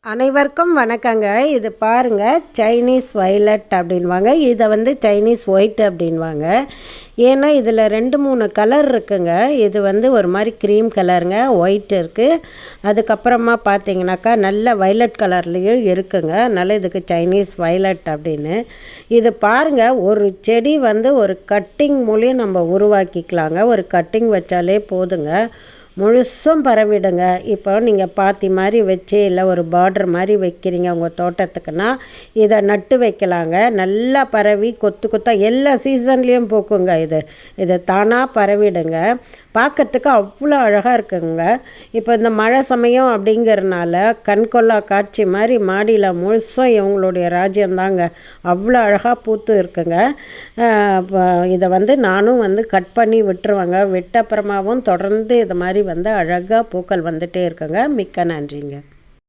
அனைவருக்கும் வணக்கங்க. இது பாருங்க, சைனீஸ் வயலட் அப்படின்வாங்க. இதை வந்து சைனீஸ் ஒயிட் அப்படின்வாங்க. ஏன்னா இதில் 2-3 கலர் இருக்குங்க. இது வந்து ஒரு மாதிரி க்ரீம் கலருங்க, ஒயிட் இருக்குது. அதுக்கப்புறமா பார்த்தீங்கன்னாக்கா நல்ல வயலட் கலர்லேயும் இருக்குங்க. அதனால் இதுக்கு சைனீஸ் வயலட் அப்படின்னு. இது பாருங்கள், ஒரு செடி வந்து ஒரு கட்டிங் மூலியம் நம்ம உருவாக்கிக்கலாங்க. ஒரு கட்டிங் வச்சாலே போதுங்க, முழுசும் பரவிடுங்க. இப்போ நீங்கள் பாத்தி மாதிரி வச்சு இல்லை ஒரு பார்டர் மாதிரி வைக்கிறீங்க உங்கள் தோட்டத்துக்குன்னா இதை நட்டு வைக்கலாங்க. நல்லா பரவி கொத்து கொத்தாக எல்லா சீசன்லேயும் பூக்குங்க. இது தானாக பரவிடுங்க. பார்க்கறதுக்கு அவ்வளோ அழகாக இருக்குங்க. இப்போ இந்த மழை சமயம் அப்படிங்கிறனால கண்கொள்ளா காட்சி மாதிரி மாடியில் முழுசும் இவங்களுடைய ராஜ்யம்தாங்க. அவ்வளோ அழகாக பூத்து இருக்குங்க. இதை வந்து நானும் வந்து கட் பண்ணி விட்டுருவேங்க. விட்ட அப்புறமாவும் தொடர்ந்து இது மாதிரி வந்து அழகாக பூக்கள் வந்துகிட்டே இருக்குங்க. மிக்க நன்றிங்க.